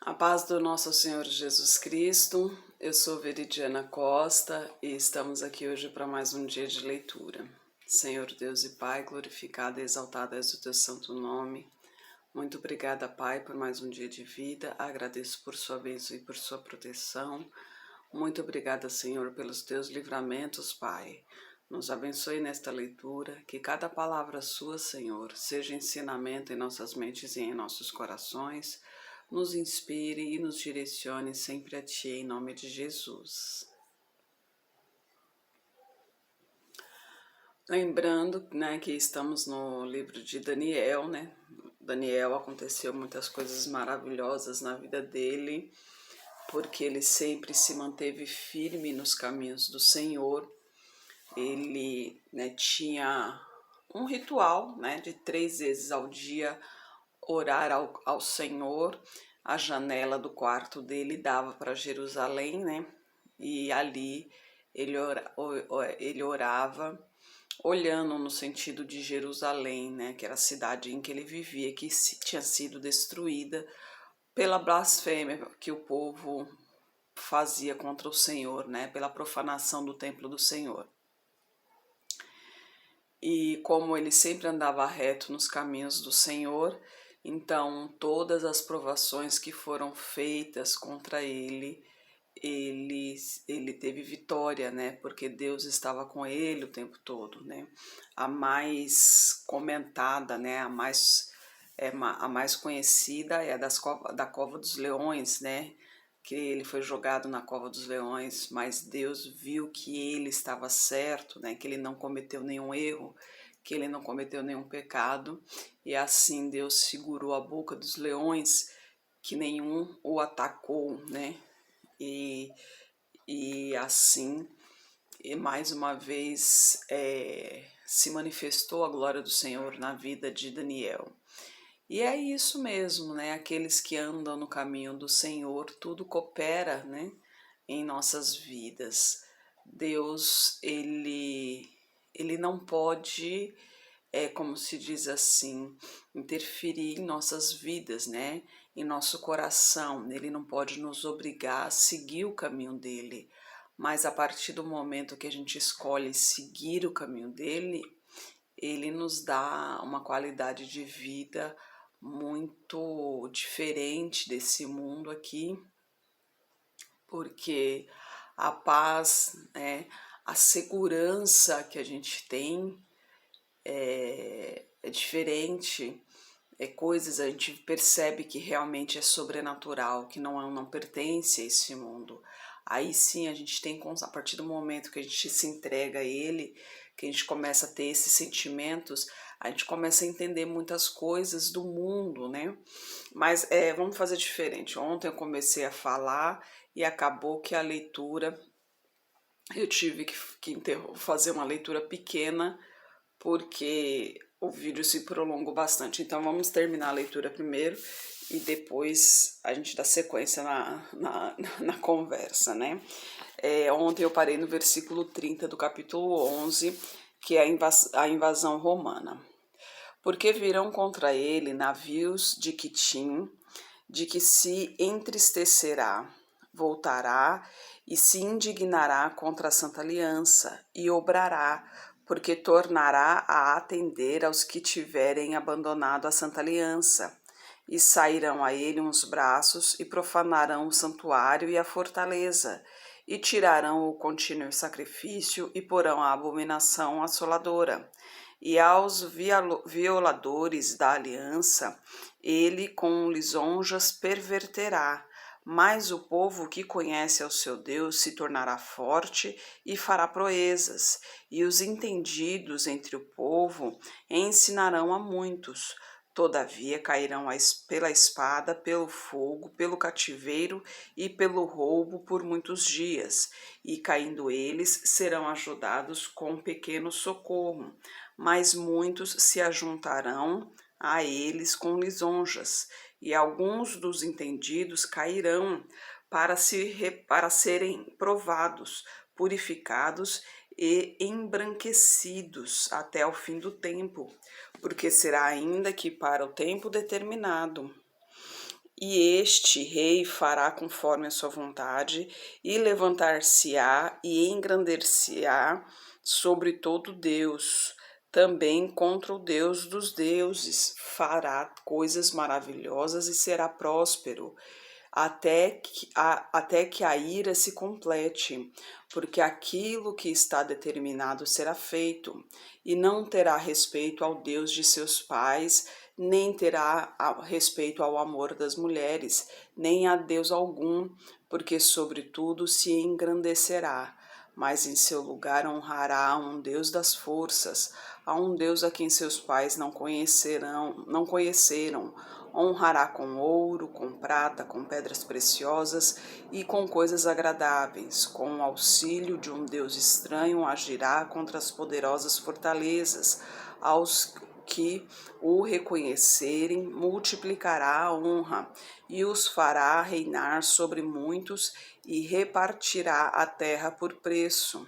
A paz do nosso Senhor Jesus Cristo, eu sou Veridiana Costa e estamos aqui hoje para mais um dia de leitura. Senhor Deus e Pai, glorificado e exaltado és o teu santo nome. Muito obrigada, Pai, por mais um dia de vida, agradeço por sua bênção e por sua proteção. Muito obrigada, Senhor, pelos teus livramentos, Pai. Nos abençoe nesta leitura, que cada palavra sua, Senhor, seja ensinamento em nossas mentes e em nossos corações, nos inspire e nos direcione sempre a Ti, em nome de Jesus. Lembrando, que estamos no livro de Daniel, Daniel, aconteceu muitas coisas maravilhosas na vida dele, porque ele sempre se manteve firme nos caminhos do Senhor. Ele tinha um ritual, de 3 vezes ao dia, orar ao Senhor. A janela do quarto dele dava para Jerusalém, e ali ele orava, olhando no sentido de Jerusalém, que era a cidade em que ele vivia, que tinha sido destruída pela blasfêmia que o povo fazia contra o Senhor, pela profanação do templo do Senhor. E como ele sempre andava reto nos caminhos do Senhor, então todas as provações que foram feitas contra ele, ele teve vitória, porque Deus estava com ele o tempo todo, A mais comentada, a mais conhecida é da Cova dos Leões, que ele foi jogado na Cova dos Leões, mas Deus viu que ele estava certo, que ele não cometeu nenhum erro, que ele não cometeu nenhum pecado, e assim Deus segurou a boca dos leões, que nenhum o atacou, e assim, e mais uma vez, se manifestou a glória do Senhor na vida de Daniel. E é isso mesmo, aqueles que andam no caminho do Senhor, tudo coopera, em nossas vidas. Deus, ele não pode, como se diz assim, interferir em nossas vidas, em nosso coração. Ele não pode nos obrigar a seguir o caminho dele, mas a partir do momento que a gente escolhe seguir o caminho dele, ele nos dá uma qualidade de vida muito diferente desse mundo aqui, porque a paz, a segurança que a gente tem é diferente, coisas a gente percebe que realmente é sobrenatural, que não pertence a esse mundo. Aí sim a gente tem, a partir do momento que a gente se entrega a ele, que a gente começa a ter esses sentimentos, a gente começa a entender muitas coisas do mundo, Mas vamos fazer diferente. Ontem eu comecei a falar e acabou que a leitura, eu tive que fazer uma leitura pequena, porque o vídeo se prolongou bastante. Então vamos terminar a leitura primeiro e depois a gente dá sequência na conversa, Ontem eu parei no versículo 30 do capítulo 11, que é a invasão romana. Porque virão contra ele navios de Quitim, de que se entristecerá, voltará e se indignará contra a Santa Aliança, e obrará, porque tornará a atender aos que tiverem abandonado a Santa Aliança. E sairão a ele uns braços, e profanarão o santuário e a fortaleza, e tirarão o contínuo sacrifício, e porão a abominação assoladora. E aos violadores da aliança, ele com lisonjas perverterá, mas o povo que conhece ao seu Deus se tornará forte e fará proezas, e os entendidos entre o povo ensinarão a muitos. Todavia cairão pela espada, pelo fogo, pelo cativeiro e pelo roubo por muitos dias, e caindo eles serão ajudados com pequeno socorro, mas muitos se ajuntarão a eles com lisonjas, e alguns dos entendidos cairão para serem provados, purificados e embranquecidos até o fim do tempo, porque será ainda que para o tempo determinado. E este rei fará conforme a sua vontade, e levantar-se-á e engrandecer-se-á sobre todo Deus, também contra o Deus dos deuses, fará coisas maravilhosas e será próspero, até que a ira se complete, porque aquilo que está determinado será feito, e não terá respeito ao Deus de seus pais, nem terá respeito ao amor das mulheres, nem a Deus algum, porque sobretudo se engrandecerá, mas em seu lugar honrará a um Deus das forças, a um Deus a quem seus pais não conheceram. Honrará com ouro, com prata, com pedras preciosas e com coisas agradáveis. Com o auxílio de um Deus estranho, agirá contra as poderosas fortalezas. Aos que o reconhecerem, multiplicará a honra e os fará reinar sobre muitos e repartirá a terra por preço.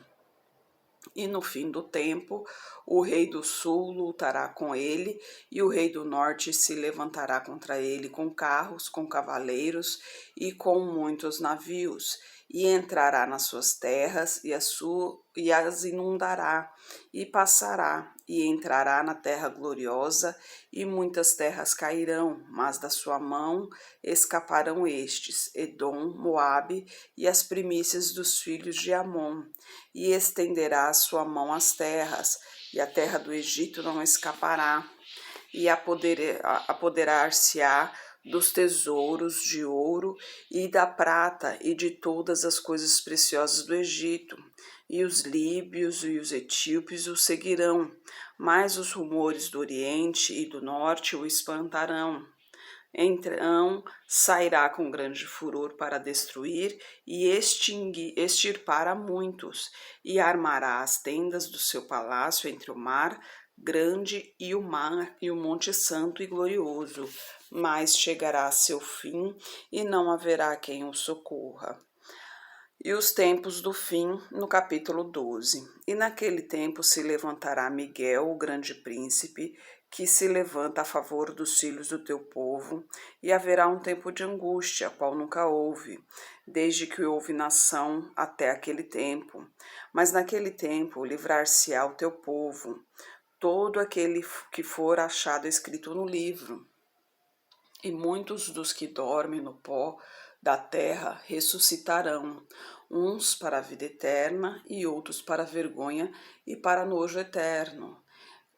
E no fim do tempo, o rei do sul lutará com ele, e o rei do norte se levantará contra ele com carros, com cavaleiros e com muitos navios, e entrará nas suas terras e as inundará, e passará, e entrará na terra gloriosa, e muitas terras cairão, mas da sua mão escaparão estes, Edom, Moabe e as primícias dos filhos de Amon, e estenderá a sua mão às terras, e a terra do Egito não escapará, e apoderar-se-á dos tesouros de ouro e da prata e de todas as coisas preciosas do Egito, e os líbios e os etíopes o seguirão, mas os rumores do Oriente e do Norte o espantarão. Então sairá com grande furor para destruir e extirpar a muitos, e armará as tendas do seu palácio entre o mar grande e o monte santo e glorioso, mas chegará a seu fim e não haverá quem o socorra. E os tempos do fim, no capítulo 12. E naquele tempo se levantará Miguel, o grande príncipe, que se levanta a favor dos filhos do teu povo, e haverá um tempo de angústia, qual nunca houve, desde que houve nação até aquele tempo. Mas naquele tempo livrar-se-á o teu povo, todo aquele que for achado escrito no livro. E muitos dos que dormem no pó da terra ressuscitarão, uns para a vida eterna e outros para a vergonha e para nojo eterno.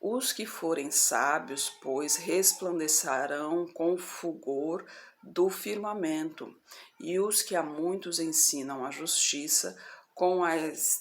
Os que forem sábios, pois, resplandecerão com o fulgor do firmamento, e os que a muitos ensinam a justiça com as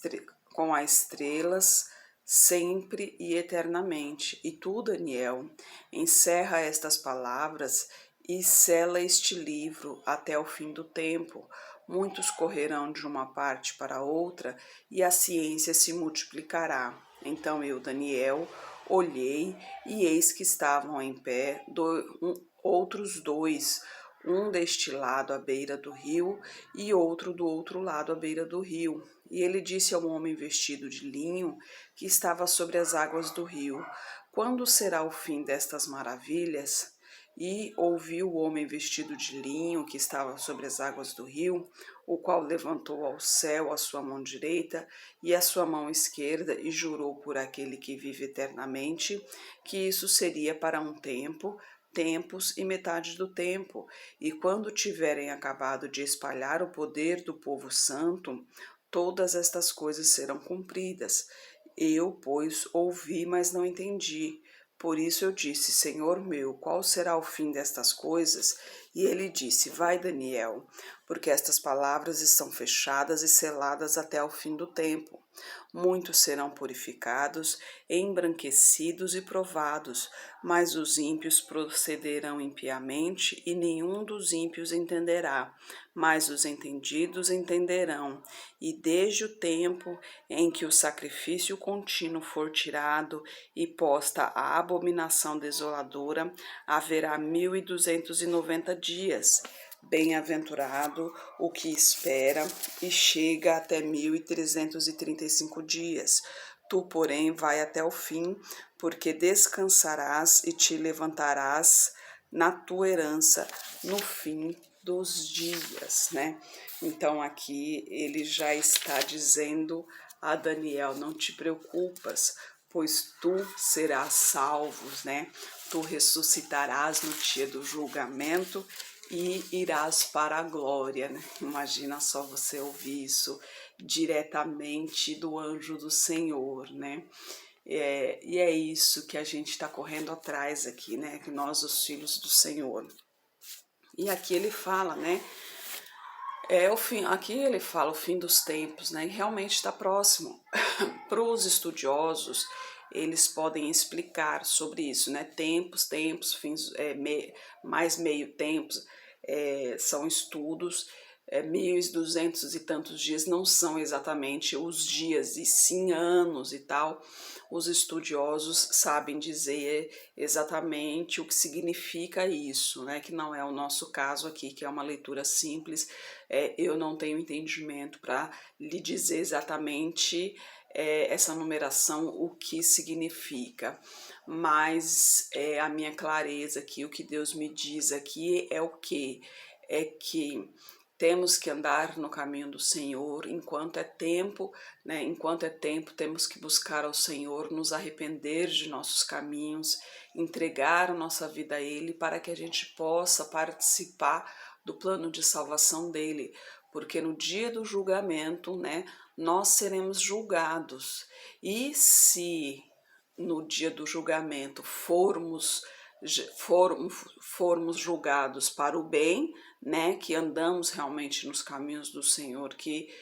estrelas sempre e eternamente. E tu, Daniel, encerra estas palavras e sela este livro até o fim do tempo. Muitos correrão de uma parte para outra, e a ciência se multiplicará. Então eu, Daniel, olhei, e eis que estavam em pé outros dois, um deste lado à beira do rio, e outro do outro lado à beira do rio. E ele disse ao homem vestido de linho, que estava sobre as águas do rio: quando será o fim destas maravilhas? E ouviu o homem vestido de linho, que estava sobre as águas do rio, o qual levantou ao céu a sua mão direita e a sua mão esquerda, e jurou por aquele que vive eternamente, que isso seria para um tempo, tempos e metade do tempo, e quando tiverem acabado de espalhar o poder do povo santo, todas estas coisas serão cumpridas. Eu, pois, ouvi, mas não entendi. Por isso eu disse: Senhor meu, qual será o fim destas coisas? E ele disse: vai, Daniel, porque estas palavras estão fechadas e seladas até ao fim do tempo. Muitos serão purificados, embranquecidos e provados, mas os ímpios procederão impiamente, e nenhum dos ímpios entenderá, mas os entendidos entenderão. E desde o tempo em que o sacrifício contínuo for tirado e posta a abominação desoladora, haverá 1290 dias. Bem-aventurado o que espera e chega até 1335 dias. Tu, porém, vai até o fim, porque descansarás e te levantarás na tua herança no fim dos dias, né? Então aqui ele já está dizendo a Daniel: não te preocupas, pois tu serás salvo, né? Tu ressuscitarás no dia do julgamento e irás para a glória, né? Imagina só você ouvir isso diretamente do anjo do Senhor, né? E é isso que a gente está correndo atrás aqui, né? Que nós, os filhos do Senhor. E aqui ele fala, né? Aqui ele fala o fim dos tempos, né? E realmente está próximo. Para os estudiosos, eles podem explicar sobre isso, né? Tempos, fins, mais meio tempos, são estudos. 1.200 e tantos dias não são exatamente os dias, e sim anos e tal. Os estudiosos sabem dizer exatamente o que significa isso, né? Que não é o nosso caso aqui, que é uma leitura simples. Eu não tenho entendimento para lhe dizer exatamente essa numeração, o que significa, mas a minha clareza aqui, o que Deus me diz aqui é o que? É que temos que andar no caminho do Senhor enquanto é tempo, né? Enquanto é tempo, temos que buscar ao Senhor, nos arrepender de nossos caminhos, entregar a nossa vida a Ele, para que a gente possa participar do plano de salvação dele, porque no dia do julgamento, né, nós seremos julgados. E se no dia do julgamento formos julgados para o bem, né, que andamos realmente nos caminhos do Senhor, que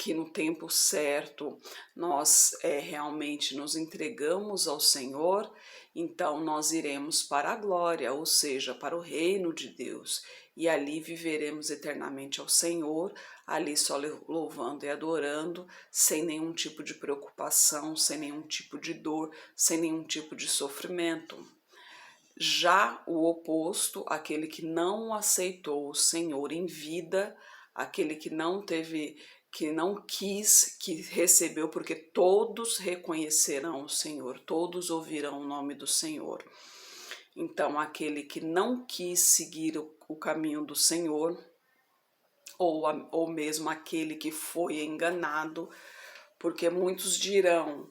no tempo certo nós realmente nos entregamos ao Senhor, então nós iremos para a glória, ou seja, para o reino de Deus, e ali viveremos eternamente ao Senhor, ali só louvando e adorando, sem nenhum tipo de preocupação, sem nenhum tipo de dor, sem nenhum tipo de sofrimento. Já o oposto, aquele que não aceitou o Senhor em vida, aquele que não teve, que não quis, que recebeu, porque todos reconhecerão o Senhor, todos ouvirão o nome do Senhor. Então, aquele que não quis seguir o caminho do Senhor, ou mesmo aquele que foi enganado, porque muitos dirão,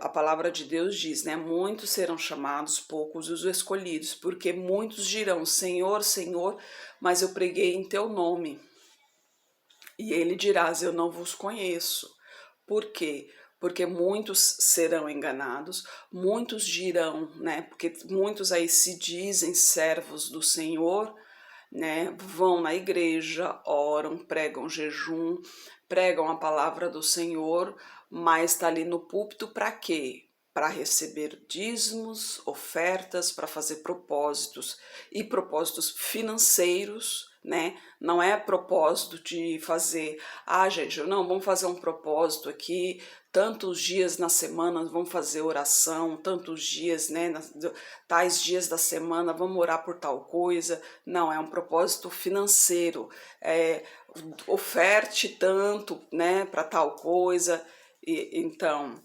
a palavra de Deus diz, né? Muitos serão chamados, poucos os escolhidos, porque muitos dirão, Senhor, Senhor, mas eu preguei em teu nome. E ele dirá, eu não vos conheço. Por quê? Porque muitos serão enganados, muitos dirão, né? Porque muitos aí se dizem servos do Senhor, né? Vão na igreja, oram, pregam jejum, pregam a palavra do Senhor, mas está ali no púlpito para quê? Para receber dízimos, ofertas, para fazer propósitos, e propósitos financeiros, né? Não é propósito de fazer, gente, não, vamos fazer um propósito aqui, tantos dias na semana vamos fazer oração, tantos dias, né, tais dias da semana vamos orar por tal coisa. Não, é um propósito financeiro, oferte tanto, né, para tal coisa. Então,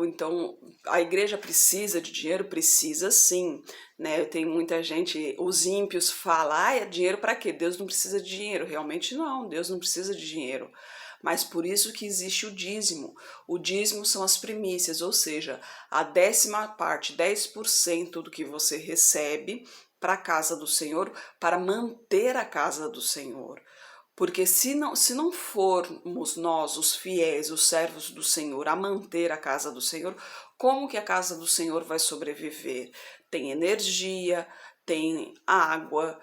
então a igreja precisa de dinheiro? Precisa sim, né? Tem muita gente, os ímpios falam, é dinheiro para quê? Deus não precisa de dinheiro. Realmente não, Deus não precisa de dinheiro. Mas por isso que existe o dízimo. O dízimo são as primícias, ou seja, a 10ª parte, 10% do que você recebe para a casa do Senhor, para manter a casa do Senhor. Porque se não formos nós, os fiéis, os servos do Senhor, a manter a casa do Senhor, como que a casa do Senhor vai sobreviver? Tem energia, tem água,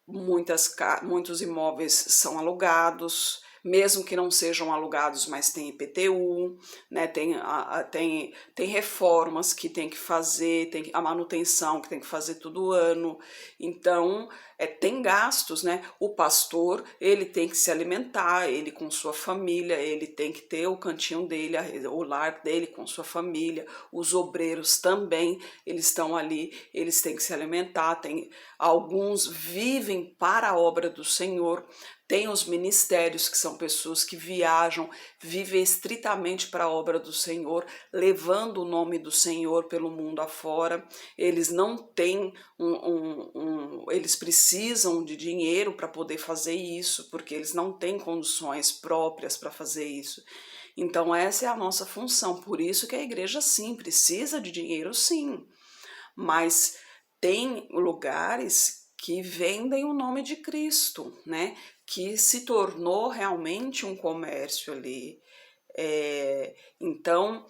muitos imóveis são alugados, mesmo que não sejam alugados, mas tem IPTU, né? Tem reformas que tem que fazer, tem a manutenção que tem que fazer todo ano. Então, tem gastos, né? O pastor, ele tem que se alimentar, ele com sua família, ele tem que ter o cantinho dele, o lar dele com sua família. Os obreiros também, eles estão ali, eles têm que se alimentar. Alguns vivem para a obra do Senhor. Tem os ministérios, que são pessoas que viajam, vivem estritamente para a obra do Senhor, levando o nome do Senhor pelo mundo afora. Eles não têm eles precisam de dinheiro para poder fazer isso, porque eles não têm condições próprias para fazer isso. Então essa é a nossa função, por isso que a igreja sim precisa de dinheiro, sim, mas tem lugares que vendem o nome de Cristo, né? Que se tornou realmente um comércio ali. Então,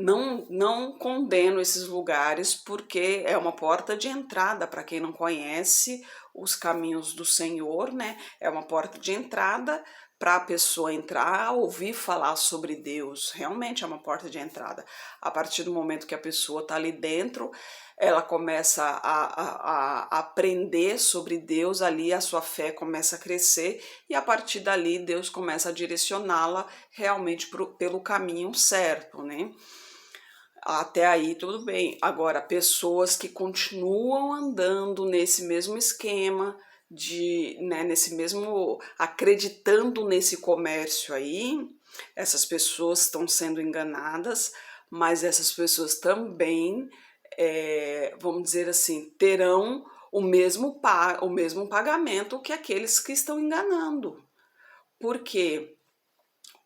não condeno esses lugares, porque é uma porta de entrada para quem não conhece os caminhos do Senhor, né? É uma porta de entrada para a pessoa entrar, ouvir falar sobre Deus. Realmente é uma porta de entrada. A partir do momento que a pessoa está ali dentro, ela começa a aprender sobre Deus, ali a sua fé começa a crescer, e a partir dali Deus começa a direcioná-la realmente pelo caminho certo, né? Até aí tudo bem. Agora, pessoas que continuam andando nesse mesmo esquema, nesse mesmo, acreditando nesse comércio aí, essas pessoas estão sendo enganadas, mas essas pessoas também, vamos dizer assim, terão o mesmo pagamento que aqueles que estão enganando. Por quê?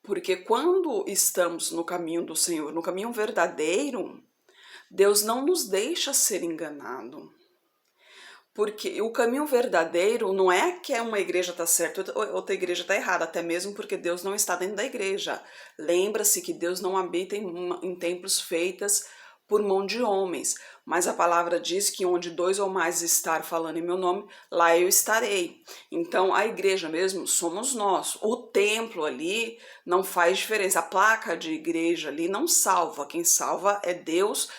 Porque quando estamos no caminho do Senhor, no caminho verdadeiro, Deus não nos deixa ser enganado. Porque o caminho verdadeiro não é que uma igreja está certa, outra igreja está errada, até mesmo porque Deus não está dentro da igreja. Lembra-se que Deus não habita em templos feitas por mão de homens, mas a palavra diz que onde 2 ou mais estar falando em meu nome, lá eu estarei. Então a igreja mesmo somos nós. O templo ali não faz diferença, a placa de igreja ali não salva, quem salva é Deus,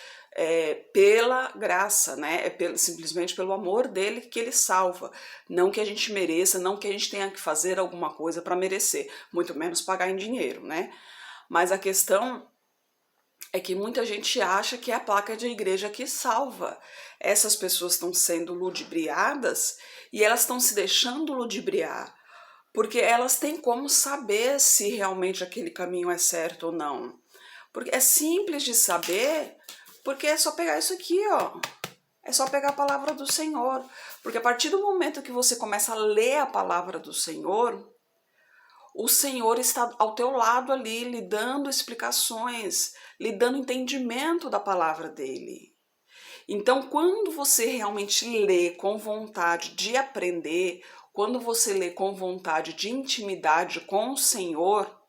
pela graça, né? Simplesmente pelo amor dele que ele salva. Não que a gente mereça, não que a gente tenha que fazer alguma coisa para merecer, muito menos pagar em dinheiro, né? Mas a questão é que muita gente acha que é a placa de igreja que salva. Essas pessoas estão sendo ludibriadas e elas estão se deixando ludibriar, porque elas têm como saber se realmente aquele caminho é certo ou não. Porque é simples de saber, porque é só pegar isso aqui, ó. É só pegar a palavra do Senhor. Porque a partir do momento que você começa a ler a palavra do Senhor, o Senhor está ao teu lado ali, lhe dando explicações, lhe dando entendimento da palavra dele. Então, quando você realmente lê com vontade de aprender, quando você lê com vontade de intimidade com o Senhor,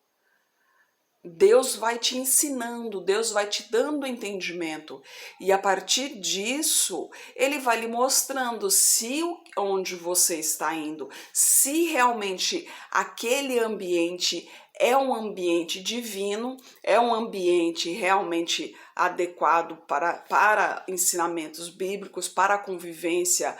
Deus vai te ensinando, Deus vai te dando entendimento, e a partir disso ele vai lhe mostrando se onde você está indo, se realmente aquele ambiente é um ambiente divino, é um ambiente realmente adequado para ensinamentos bíblicos, para a convivência,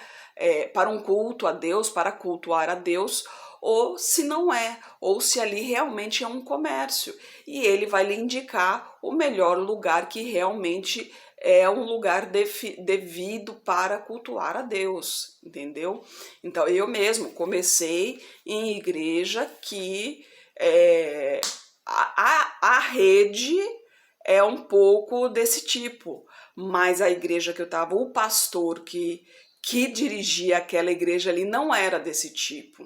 para um culto a Deus, para cultuar a Deus, ou se não é, ou se ali realmente é um comércio. E ele vai lhe indicar o melhor lugar que realmente é um lugar devido para cultuar a Deus, entendeu? Então eu mesmo comecei em igreja que a rede é um pouco desse tipo, mas a igreja que eu estava, o pastor que dirigia aquela igreja ali não era desse tipo.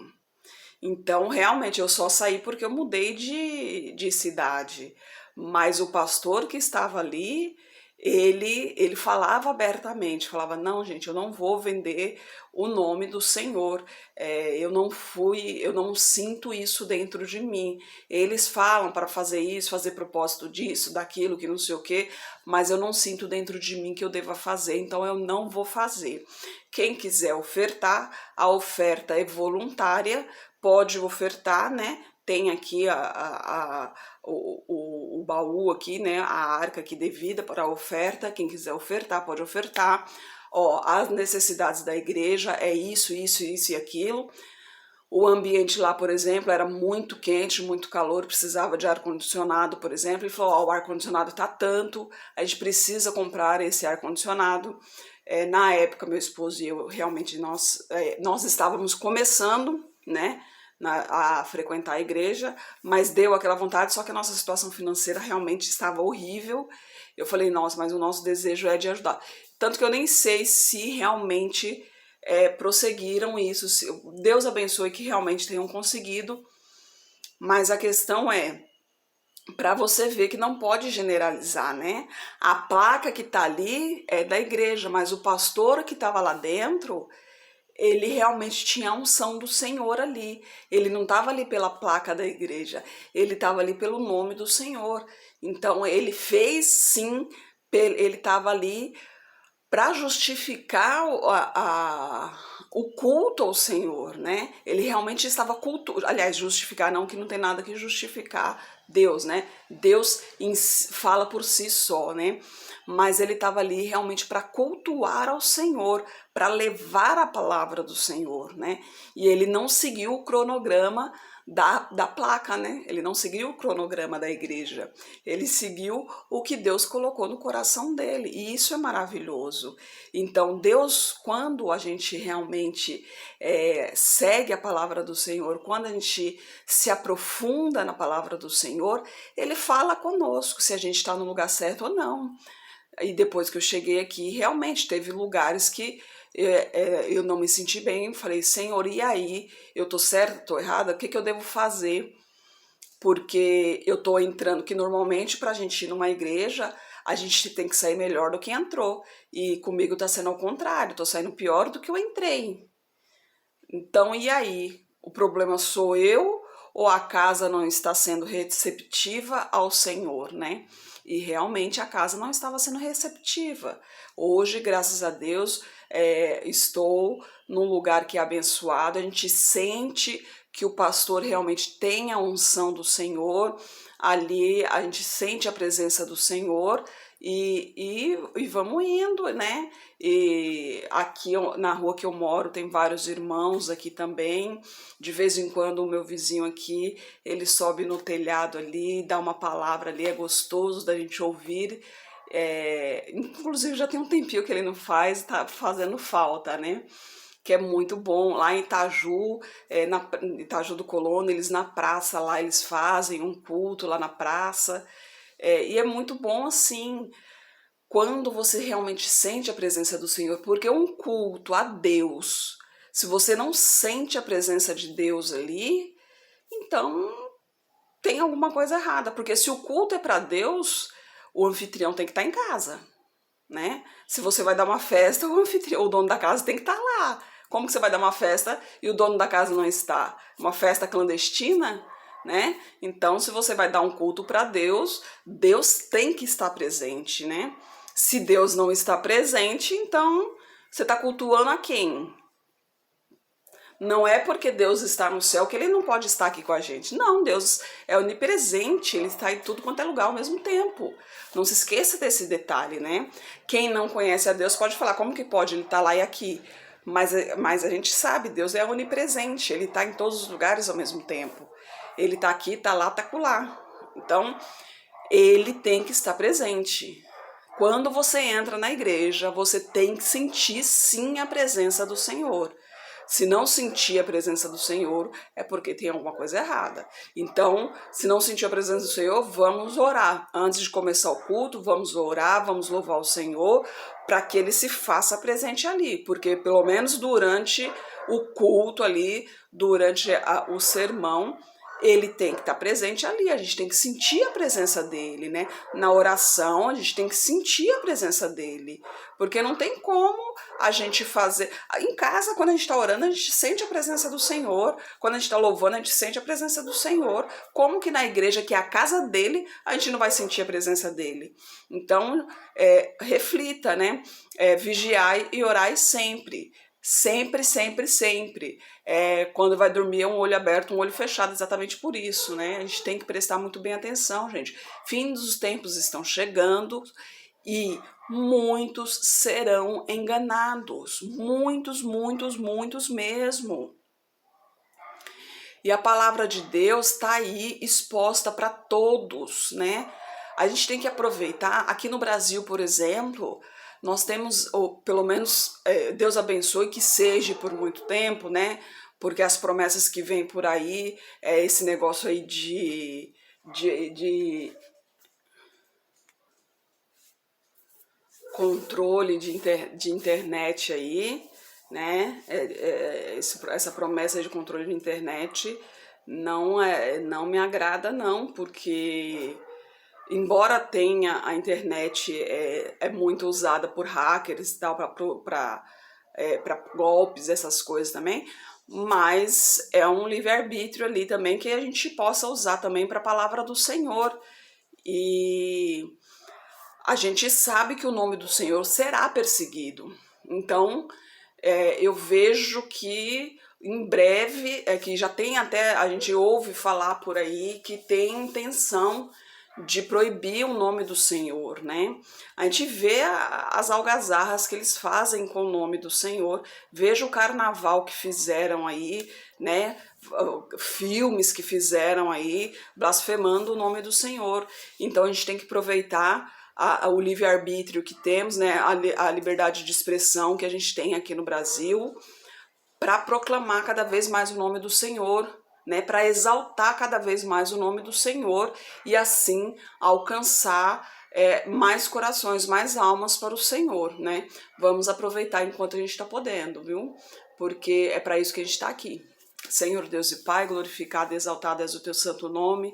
Então, realmente, eu só saí porque eu mudei de cidade. Mas o pastor que estava ali, ele falava abertamente, falava, não, gente, eu não vou vender o nome do Senhor, eu não sinto isso dentro de mim. Eles falam para fazer isso, fazer propósito disso, daquilo, que não sei o quê, mas eu não sinto dentro de mim que eu deva fazer, então eu não vou fazer. Quem quiser ofertar, a oferta é voluntária, pode ofertar, né? Tem aqui o baú aqui, né? A arca aqui devida para a oferta. Quem quiser ofertar, pode ofertar. Ó, as necessidades da igreja é isso, isso, isso e aquilo. O ambiente lá, por exemplo, era muito quente, muito calor, precisava de ar-condicionado, por exemplo. Ele falou, ó, o ar-condicionado tá tanto, a gente precisa comprar esse ar-condicionado. Na época, meu esposo e eu, realmente, nós estávamos começando, né? a frequentar a igreja, mas deu aquela vontade, só que a nossa situação financeira realmente estava horrível. Eu falei, nossa, mas o nosso desejo é de ajudar. Tanto que eu nem sei se realmente prosseguiram isso, se Deus abençoe que realmente tenham conseguido, mas a questão é, para você ver que não pode generalizar, né? A placa que tá ali é da igreja, mas o pastor que estava lá dentro, ele realmente tinha a unção do Senhor ali. Ele não estava ali pela placa da igreja, ele estava ali pelo nome do Senhor. Então ele fez sim, ele estava ali para justificar o culto ao Senhor, né? Ele realmente estava aliás, justificar não, que não tem nada que justificar Deus, né? Deus fala por si só, né? Mas ele estava ali realmente para cultuar ao Senhor, para levar a palavra do Senhor, né? E ele não seguiu o cronograma da placa, né? Ele não seguiu o cronograma da igreja, ele seguiu o que Deus colocou no coração dele, e isso é maravilhoso. Então Deus, quando a gente realmente segue a palavra do Senhor, quando a gente se aprofunda na palavra do Senhor, ele fala conosco se a gente está no lugar certo ou não. E depois que eu cheguei aqui, realmente teve lugares que eu não me senti bem, falei, Senhor, e aí? Eu tô certa, tô errada? O que eu devo fazer? Porque eu tô entrando, que normalmente pra gente ir numa igreja, a gente tem que sair melhor do que entrou. E comigo tá sendo ao contrário, tô saindo pior do que eu entrei. Então, e aí? O problema sou eu ou a casa não está sendo receptiva ao Senhor, né? E realmente a casa não estava sendo receptiva. Hoje, graças a Deus, estou num lugar que é abençoado, a gente sente que o pastor realmente tem a unção do Senhor, ali a gente sente a presença do Senhor e vamos indo, né? E aqui na rua que eu moro tem vários irmãos aqui também. De vez em quando o meu vizinho aqui, ele sobe no telhado ali, dá uma palavra ali, é gostoso da gente ouvir. Inclusive já tem um tempinho que ele não faz, tá fazendo falta, né? Que é muito bom. Lá em Itaju, Itaju do Colono, eles na praça lá, eles fazem um culto lá na praça. E é muito bom assim, quando você realmente sente a presença do Senhor, porque um culto a Deus, se você não sente a presença de Deus ali, então tem alguma coisa errada, porque se o culto é para Deus, o anfitrião tem que estar em casa, né? Se você vai dar uma festa, o anfitrião, o dono da casa tem que estar lá. Como que você vai dar uma festa e o dono da casa não está? Uma festa clandestina, né? Então, se você vai dar um culto para Deus, Deus tem que estar presente, né? Se Deus não está presente, então você está cultuando a quem? Não é porque Deus está no céu que ele não pode estar aqui com a gente. Não, Deus é onipresente, ele está em tudo quanto é lugar ao mesmo tempo. Não se esqueça desse detalhe, né? Quem não conhece a Deus pode falar, como que pode ele estar lá e aqui? Mas a gente sabe, Deus é onipresente, ele está em todos os lugares ao mesmo tempo. Ele está aqui, está lá, está acolá. Então, ele tem que estar presente. Quando você entra na igreja, você tem que sentir sim a presença do Senhor. Se não sentir a presença do Senhor, é porque tem alguma coisa errada. Então, se não sentir a presença do Senhor, vamos orar. Antes de começar o culto, vamos orar, vamos louvar o Senhor, para que ele se faça presente ali. Porque pelo menos durante o culto ali, durante o sermão, ele tem que estar presente ali, a gente tem que sentir a presença dele, né? Na oração, a gente tem que sentir a presença dele, porque não tem como a gente fazer... Em casa, quando a gente está orando, a gente sente a presença do Senhor, quando a gente está louvando, a gente sente a presença do Senhor. Como que na igreja, que é a casa dele, a gente não vai sentir a presença dele? Então, reflita, né? Vigiai e orai sempre. Sempre, sempre, sempre. Quando vai dormir é um olho aberto, um olho fechado, exatamente por isso, né? A gente tem que prestar muito bem atenção, gente. Fim dos tempos estão chegando e muitos serão enganados. Muitos, muitos, muitos mesmo. E a palavra de Deus está aí exposta para todos, né? A gente tem que aproveitar. Aqui no Brasil, por exemplo, nós temos, ou pelo menos Deus abençoe que seja por muito tempo, né? porque as promessas que vêm por aí, é esse negócio aí de controle de internet aí, né? Essa promessa de controle de internet não me agrada não, porque embora tenha a internet é muito usada por hackers e tal para golpes, essas coisas também, mas é um livre-arbítrio ali também que a gente possa usar também para a palavra do Senhor. E a gente sabe que o nome do Senhor será perseguido. Então, eu vejo que em breve, que já tem até, a gente ouve falar por aí, que tem intenção de proibir o nome do Senhor, né? A gente vê as algazarras que eles fazem com o nome do Senhor, veja o carnaval que fizeram aí, né? Filmes que fizeram aí, blasfemando o nome do Senhor. Então a gente tem que aproveitar o livre-arbítrio que temos, né? A liberdade de expressão que a gente tem aqui no Brasil, para proclamar cada vez mais o nome do Senhor, né, para exaltar cada vez mais o nome do Senhor e assim alcançar mais corações, mais almas para o Senhor, né? Vamos aproveitar enquanto a gente está podendo, viu? Porque é para isso que a gente está aqui. Senhor Deus e Pai, glorificado e exaltado és o teu santo nome.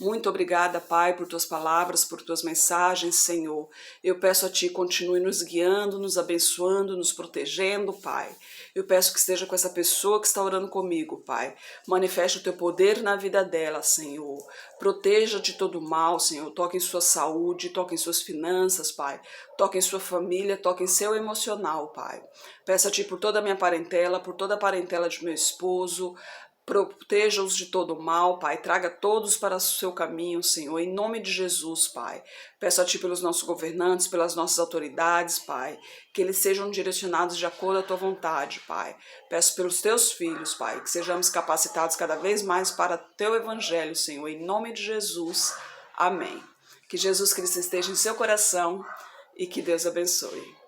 Muito obrigada, Pai, por tuas palavras, por tuas mensagens, Senhor. Eu peço a Ti, continue nos guiando, nos abençoando, nos protegendo, Pai. Eu peço que esteja com essa pessoa que está orando comigo, Pai. Manifeste o Teu poder na vida dela, Senhor. Proteja de todo mal, Senhor. Toque em sua saúde, toque em suas finanças, Pai. Toque em sua família, toque em seu emocional, Pai. Peço a Ti por toda a minha parentela, por toda a parentela de meu esposo. Proteja-os de todo mal, Pai. Traga todos para o seu caminho, Senhor. Em nome de Jesus, Pai. Peço a Ti pelos nossos governantes, pelas nossas autoridades, Pai. Que eles sejam direcionados de acordo à Tua vontade, Pai. Peço pelos Teus filhos, Pai. Que sejamos capacitados cada vez mais para Teu Evangelho, Senhor. Em nome de Jesus. Amém. Que Jesus Cristo esteja em seu coração e que Deus abençoe.